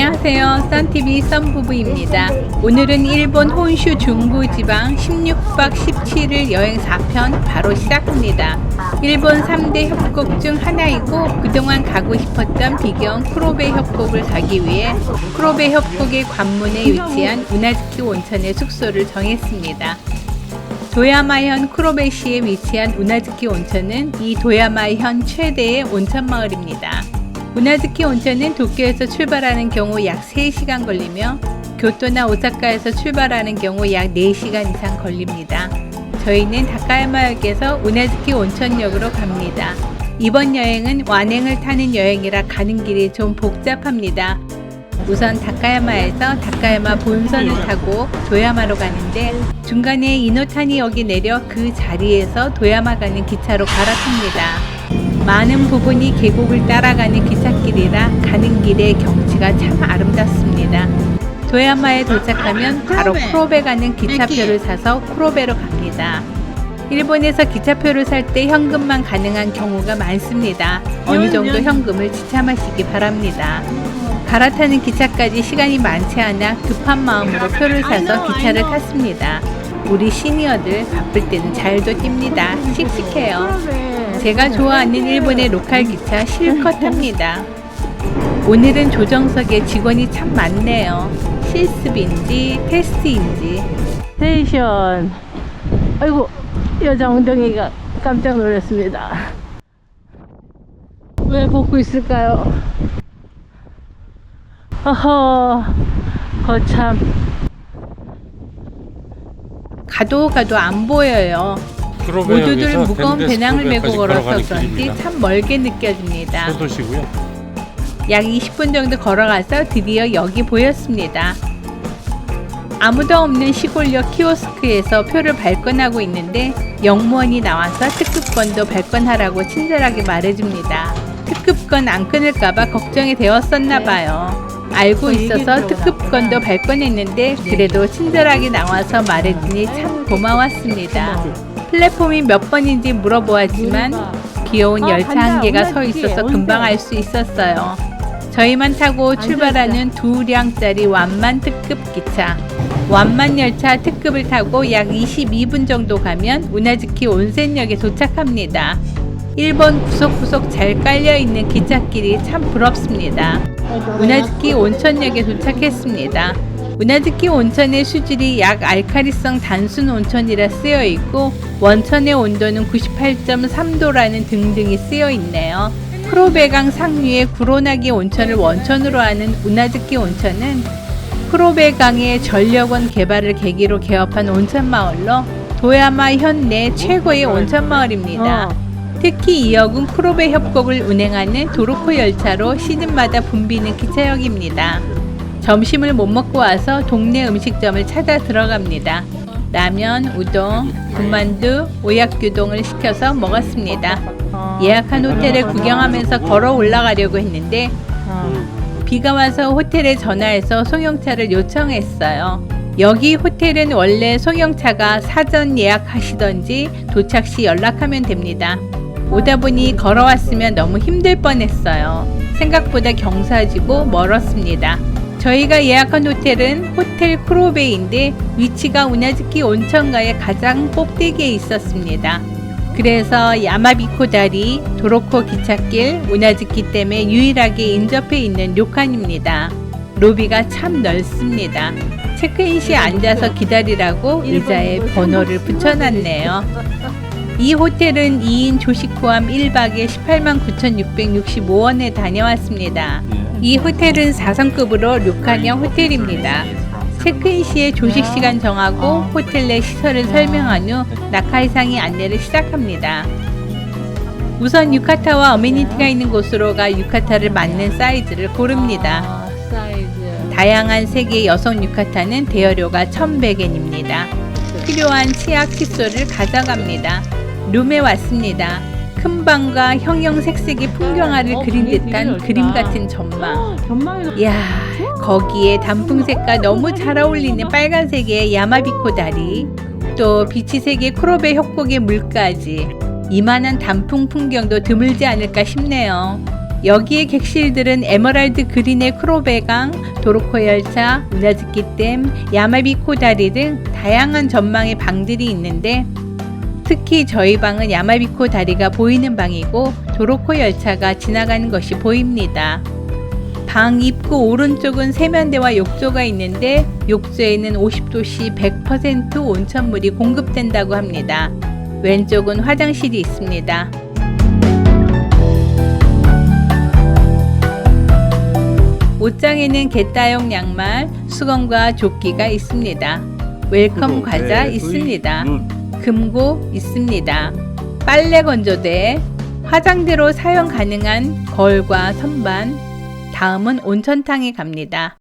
안녕하세요. 썬TV 썬부부입니다. 오늘은 일본 혼슈 중부지방 16박 17일 여행 4편 바로 시작합니다. 일본 3대 협곡 중 하나이고 그동안 가고 싶었던 비경 쿠로베 협곡을 가기 위해 쿠로베 협곡의 관문에 위치한 우나즈키 온천의 숙소를 정했습니다. 도야마현 쿠로베시에 위치한 우나즈키 온천은 이 도야마현 최대의 온천 마을입니다. 우나즈키 온천은 도쿄에서 출발하는 경우 약 3시간 걸리며 교토나 오사카에서 출발하는 경우 약 4시간 이상 걸립니다. 저희는 다카야마역에서 우나즈키 온천역으로 갑니다. 이번 여행은 완행을 타는 여행이라 가는 길이 좀 복잡합니다. 우선 다카야마에서 다카야마 본선을 타고 도야마로 가는데 중간에 이노타니역에 내려 그 자리에서 도야마 가는 기차로 갈아탑니다. 많은 부분이 계곡을 따라가는 기찻길이라 가는 길의 경치가 참 아름답습니다. 도야마에 도착하면 바로 쿠로베 가는 기차표를 사서 쿠로베로 갑니다. 일본에서 기차표를 살 때 현금만 가능한 경우가 많습니다. 어느 정도 현금을 지참하시기 바랍니다. 갈아타는 기차까지 시간이 많지 않아 급한 마음으로 표를 사서 기차를 탔습니다. 우리 시니어들 바쁠 때는 잘도 뜁니다. 씩씩해요. 제가 좋아하는 일본의 로컬 기차 실컷 탑니다. 오늘은 조정석에 직원이 참 많네요. 실습인지 테스트인지. 스테이션. 아이고, 여자 엉덩이가 깜짝 놀랐습니다. 왜 벗고 있을까요? 어허, 거참. 가도 안 보여요. 모두들 무거운 배낭을 메고 걸어서 그런지 참 멀게 느껴집니다. 소도시고요. 약 20분 정도 걸어가서 드디어 역이 보였습니다. 아무도 없는 시골역 키오스크에서 표를 발권하고 있는데 역무원이 나와서 특급권도 발권하라고 친절하게 말해줍니다. 특급권 안 끊을까봐 걱정이 되었었나봐요. 알고 있어서 특급권도 발권했는데 그래도 친절하게 나와서 말해주니 참 고마웠습니다. 플랫폼이 몇 번인지 물어보았지만 귀여운 열차 한 개가 서 있어서 금방 알 수 있었어요. 저희만 타고 출발하는 2량짜리 완만 특급 기차. 완만 열차 특급을 타고 약 22분 정도 가면 우나즈키 온센역에 도착합니다. 일본 구석구석 잘 깔려있는 기찻길이 참 부럽습니다. 우나즈키 온천역에 도착했습니다. 우나즈키 온천의 수질이 약 알카리성 단순 온천이라 쓰여있고 원천의 온도는 98.3도라는 등등이 쓰여있네요. 쿠로베강 상류의 구로나기 온천을 원천으로 하는 우나즈키 온천은 쿠로베강의 전력원 개발을 계기로 개업한 온천마을로 도야마 현내 최고의 온천마을입니다. 특히 이 역은 쿠로베 협곡을 운행하는 도로코 열차로 시즌마다 붐비는 기차역입니다. 점심을 못 먹고 와서 동네 음식점을 찾아 들어갑니다. 라면, 우동, 군만두, 오약규동을 시켜서 먹었습니다. 예약한 호텔을 구경하면서 걸어 올라가려고 했는데 비가 와서 호텔에 전화해서 송용차를 요청했어요. 여기 호텔은 원래 송용차가 사전 예약하시던지 도착 시 연락하면 됩니다. 오다 보니 걸어왔으면 너무 힘들 뻔했어요. 생각보다 경사지고 멀었습니다. 저희가 예약한 호텔은 호텔 쿠로베인데 위치가 우나즈키 온천가의 가장 꼭대기에 있었습니다. 그래서 야마비코 다리, 도로코 기찻길, 우나즈키 댐에 유일하게 인접해 있는 료칸입니다. 로비가 참 넓습니다. 체크인 시 앉아서 기다리라고 의자에 번호를 붙여놨네요. 이 호텔은 2인 조식 포함 1박에 189,665원에 다녀왔습니다. 이 호텔은 4성급으로 료칸형 호텔입니다. 체크인 시에 조식 시간 정하고 호텔 내 시설을 설명한 후 나카이상이 안내를 시작합니다. 우선 유카타와 어메니티가 있는 곳으로 가 유카타를 맞는 사이즈를 고릅니다. 다양한 색의 여성 유카타는 대여료가 1,100엔입니다. 필요한 치약 칫솔을 가져갑니다. 룸에 왔습니다. 큰 방과 형형색색의 풍경화를 그린 듯한 그림 같은 전망. 이야, 거기에 단풍색과 너무 잘 어울리는 빨간색의 야마비코 다리, 또 비치색의 쿠로베 협곡의 물까지. 이만한 단풍 풍경도 드물지 않을까 싶네요. 여기에 객실들은 에메랄드 그린의 크로베강, 도로코 열차, 우나즈키 댐, 야마비코 다리 등 다양한 전망의 방들이 있는데 특히 저희 방은 야마비코 다리가 보이는 방이고 도로코 열차가 지나가는 것이 보입니다. 방 입구 오른쪽은 세면대와 욕조가 있는데 욕조에는 50도씨 100% 온천물이 공급된다고 합니다. 왼쪽은 화장실이 있습니다. 옷장에는 게따용 양말, 수건과 조끼가 있습니다. 웰컴 과자 있습니다. 금고 있습니다. 빨래 건조대, 화장대로 사용 가능한 거울과 선반. 다음은 온천탕에 갑니다.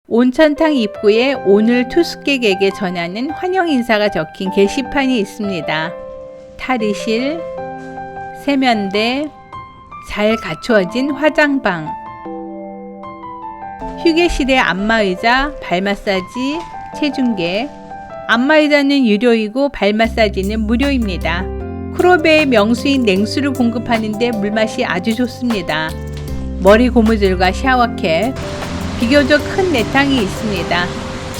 온천탕 입구에 오늘 투숙객에게 전하는 환영 인사가 적힌 게시판이 있습니다. 탈의실, 세면대, 잘 갖추어진 화장방, 휴게실에 안마의자, 발마사지, 체중계. 안마의자는 유료이고 발마사지는 무료입니다. 크로베의 명수인 냉수를 공급하는데 물맛이 아주 좋습니다. 머리 고무줄과 샤워캡, 비교적 큰 내탕이 있습니다.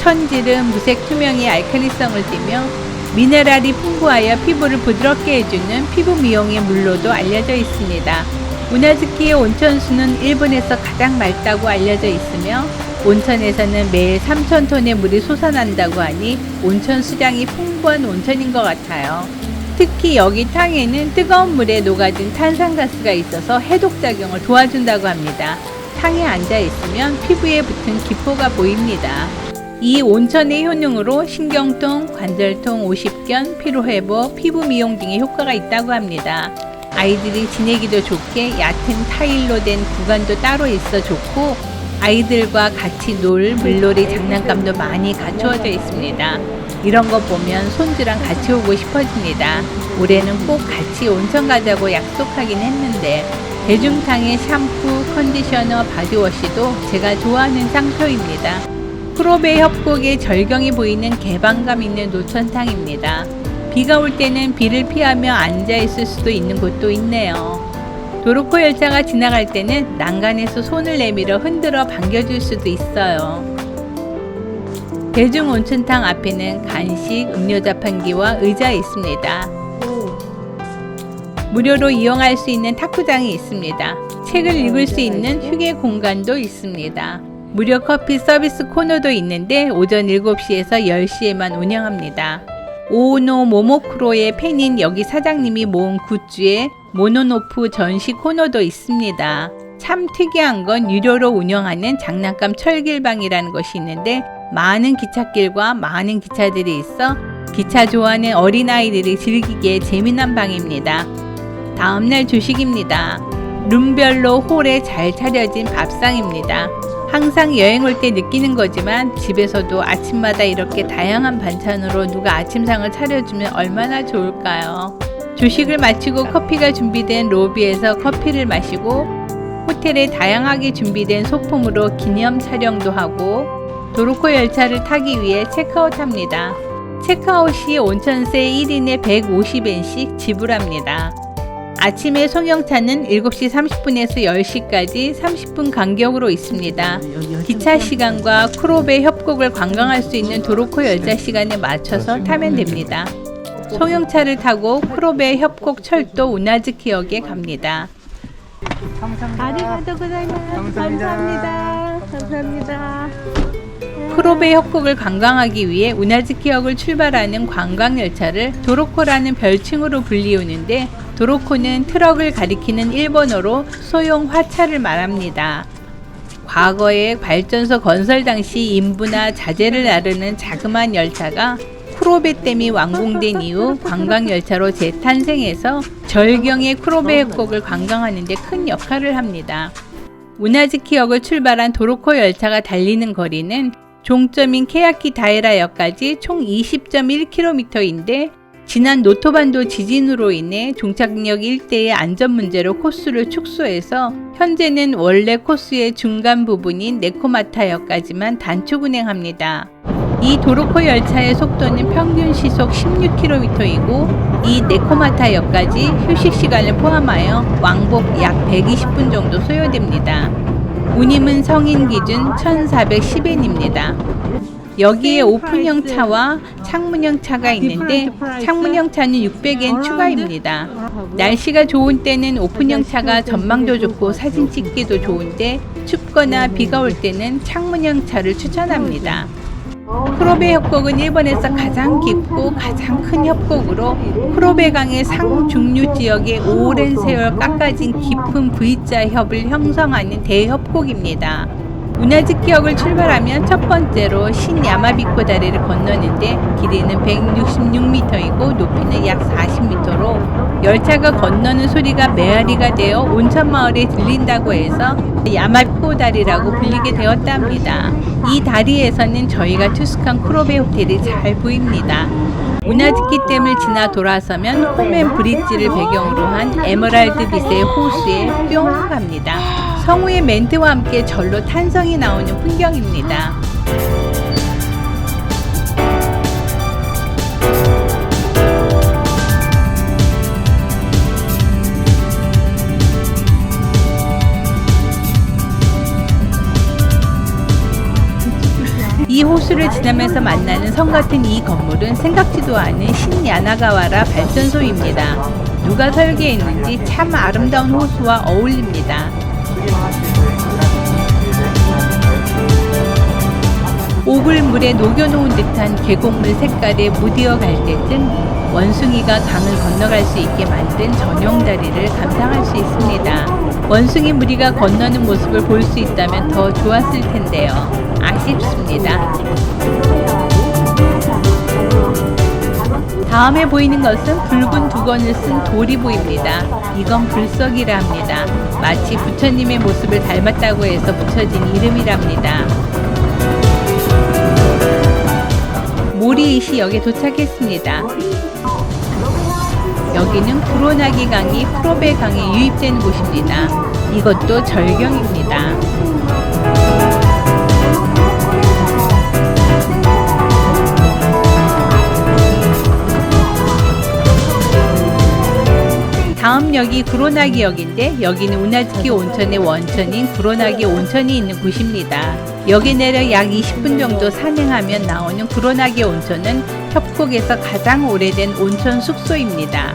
천질은 무색 투명의 알칼리성을 띠며 미네랄이 풍부하여 피부를 부드럽게 해주는 피부 미용의 물로도 알려져 있습니다. 우나즈키의 온천수는 일본에서 가장 맑다고 알려져 있으며 온천에서는 매일 3,000톤의 물이 솟아난다고 하니 온천 수량이 풍부한 온천인 것 같아요. 특히 여기 탕에는 뜨거운 물에 녹아진 탄산가스가 있어서 해독작용을 도와준다고 합니다. 탕에 앉아있으면 피부에 붙은 기포가 보입니다. 이 온천의 효능으로 신경통, 관절통, 오십견, 피로회복, 피부 미용 등의 효과가 있다고 합니다. 아이들이 지내기도 좋게 얕은 타일로 된 구간도 따로 있어 좋고 아이들과 같이 놀 물놀이 장난감도 많이 갖추어져 있습니다. 이런 거 보면 손주랑 같이 오고 싶어집니다. 올해는 꼭 같이 온천 가자고 약속하긴 했는데 대중탕의 샴푸, 컨디셔너, 바디워시도 제가 좋아하는 상표입니다. 크로베 협곡의 절경이 보이는 개방감 있는 노천탕입니다. 비가 올 때는 비를 피하며 앉아있을 수도 있는 곳도 있네요. 도로코 열차가 지나갈 때는 난간에서 손을 내밀어 흔들어 반겨줄 수도 있어요. 대중 온천탕 앞에는 간식, 음료 자판기와 의자 있습니다. 무료로 이용할 수 있는 탁구장이 있습니다. 책을 읽을 수 있는 휴게 공간도 있습니다. 무료 커피 서비스 코너도 있는데 오전 7시에서 10시에만 운영합니다. 오노 모모크로의 팬인 여기 사장님이 모은 굿즈에 모노노프 전시 코너도 있습니다. 참 특이한 건 유료로 운영하는 장난감 철길방이라는 것이 있는데 많은 기찻길과 많은 기차들이 있어 기차 좋아하는 어린아이들이 즐기기에 재미난 방입니다. 다음날 조식입니다. 룸별로 홀에 잘 차려진 밥상입니다. 항상 여행 올 때 느끼는 거지만 집에서도 아침마다 이렇게 다양한 반찬으로 누가 아침상을 차려주면 얼마나 좋을까요? 조식을 마치고 커피가 준비된 로비에서 커피를 마시고 호텔에 다양하게 준비된 소품으로 기념 촬영도 하고 도로코 열차를 타기 위해 체크아웃합니다. 체크아웃 시 온천세 1인에 150엔씩 지불합니다. 아침에 송영차는 7시 30분에서 10시까지 30분 간격으로 있습니다. 기차 시간과 크로베 협곡을 관광할 수 있는 도로코 열차 시간에 맞춰서 타면 됩니다. 송영차를 타고 크로베 협곡 철도 우나즈키역에 갑니다. 아리가토 고자이마스. 감사합니다. 감사합니다. 크로베 협곡을 관광하기 위해 우나즈키역을 출발하는 관광열차를 도로코라는 별칭으로 불리우는데 도로코는 트럭을 가리키는 일본어로 소형 화차를 말합니다. 과거에 발전소 건설 당시 인부나 자재를 나르는 자그마한 열차가 크로베 댐이 완공된 이후 관광열차로 재탄생해서 절경의 크로베 협곡을 관광하는 데 큰 역할을 합니다. 우나즈키역을 출발한 도로코 열차가 달리는 거리는 종점인 케야키 다에라역까지 총 20.1km인데 지난 노토반도 지진으로 인해 종착역 일대의 안전 문제로 코스를 축소해서 현재는 원래 코스의 중간 부분인 네코마타역까지만 단축 운행합니다. 이 도로코 열차의 속도는 평균 시속 16km이고 이 네코마타역까지 휴식 시간을 포함하여 왕복 약 120분 정도 소요됩니다. 운임은 성인 기준 1,410엔입니다. 여기에 오픈형 차와 창문형 차가 있는데 창문형 차는 600엔 추가입니다. 날씨가 좋은 때는 오픈형 차가 전망도 좋고 사진 찍기도 좋은데 춥거나 비가 올 때는 창문형 차를 추천합니다. 크로베 협곡은 일본에서 가장 깊고 가장 큰 협곡으로 크로베 강의 상중류 지역에 오랜 세월 깎아진 깊은 V자 협을 형성하는 대협곡입니다. 우나즈키역을 출발하면 첫 번째로 신야마비코 다리를 건너는데 길이는 166m이고 높이는 약 40m로 열차가 건너는 소리가 메아리가 되어 온천마을에 들린다고 해서 야마비코 다리라고 불리게 되었답니다. 이 다리에서는 저희가 투숙한 크로베 호텔이 잘 보입니다. 우나즈키 댐을 지나 돌아서면 호멘 브릿지를 배경으로 한 에메랄드 빛의 호수에 뿅 갑니다. 성우의 멘트와 함께 절로 탄성이 나오는 풍경입니다. 이 호수를 지나면서 만나는 성 같은 이 건물은 생각지도 않은 신야나가와라 발전소입니다. 누가 설계했는지 참 아름다운 호수와 어울립니다. 옥을 물에 녹여놓은 듯한 계곡물 색깔에 무디어 갈 때쯤 원숭이가 강을 건너갈 수 있게 만든 전용 다리를 감상할 수 있습니다. 원숭이 무리가 건너는 모습을 볼 수 있다면 더 좋았을 텐데요. 아쉽습니다. 다음에 보이는 것은 붉은 두건을 쓴 돌이 보입니다. 이건 불석이라 합니다. 마치 부처님의 모습을 닮았다고 해서 붙여진 이름이랍니다. 모리이시 역에 도착했습니다. 여기는 구로나기 강이 크로베 강에 유입되는 곳입니다. 이것도 절경입니다. 다음 역이 구로나기 역인데 여기는 우나즈키 온천의 원천인 구로나기 온천이 있는 곳입니다. 역에 내려 약 20분 정도 산행하면 나오는 구로나기 온천은 협곡에서 가장 오래된 온천 숙소입니다.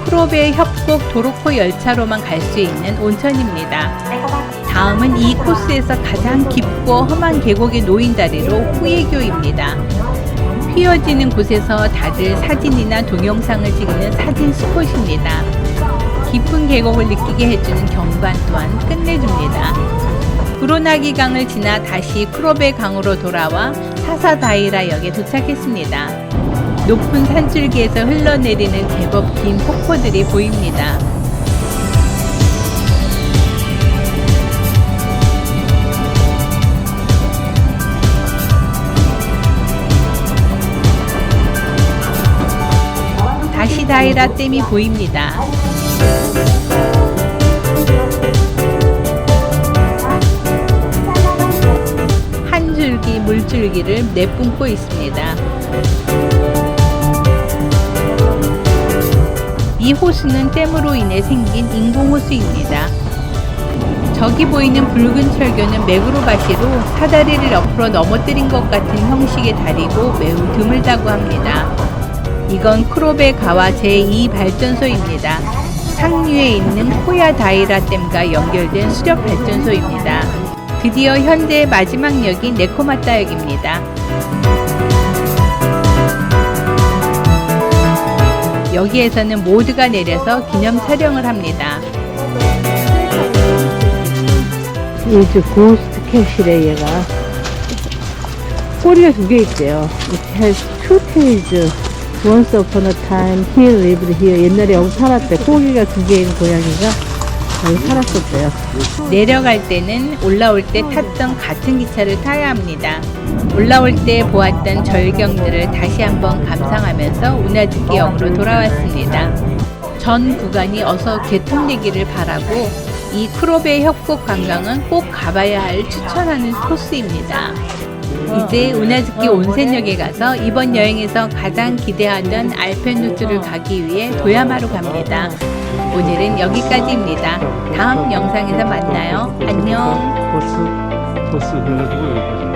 크로베 협곡 도로코 열차로만 갈 수 있는 온천입니다. 다음은 이 코스에서 가장 깊고 험한 계곡의 노인다리로 후예교입니다. 휘어지는 곳에서 다들 사진이나 동영상을 찍는 사진 스폿입니다. 깊은 계곡을 느끼게 해주는 경관 또한 끝내줍니다. 구로나기 강을 지나 다시 크로베 강으로 돌아와 사사다이라 역에 도착했습니다. 높은 산줄기에서 흘러내리는 제법 긴 폭포들이 보입니다. 다시 다이라 댐이 보입니다. 한 줄기 물줄기를 내뿜고 있습니다. 이 호수는 댐으로 인해 생긴 인공호수입니다. 저기 보이는 붉은 철교는 메구로바시로 사다리를 옆으로 넘어뜨린 것 같은 형식의 다리고 매우 드물다고 합니다. 이건 크로베 가와 제2발전소입니다. 상류에 있는 코야다이라 댐과 연결된 수력 발전소입니다. 드디어 현재의 마지막 역인 네코마타 역입니다. 여기에서는 모두가 내려서 기념 촬영을 합니다. 이제 고스트 캡슐에 얘가 꼬리가 2개 있대요. It has two tails. Once upon a time he lived here. 옛날에 여기 살았대. 꼬리가 2개인 고양이가 여기 살았었대요. 내려갈 때는 올라올 때 탔던 같은 기차를 타야 합니다. 올라올 때 보았던 절경들을 다시 한번 감상하면서 우나즈키역으로 돌아왔습니다. 전 구간이 어서 개통되기를 바라고 이 크로베 협곡 관광은 꼭 가봐야 할 추천하는 코스입니다. 이제 우나즈키 온센역에 가서 이번 여행에서 가장 기대하던 알펜루트를 가기 위해 도야마로 갑니다. 오늘은 여기까지입니다. 다음 영상에서 만나요. 안녕. 버스 해가지고 여기까지.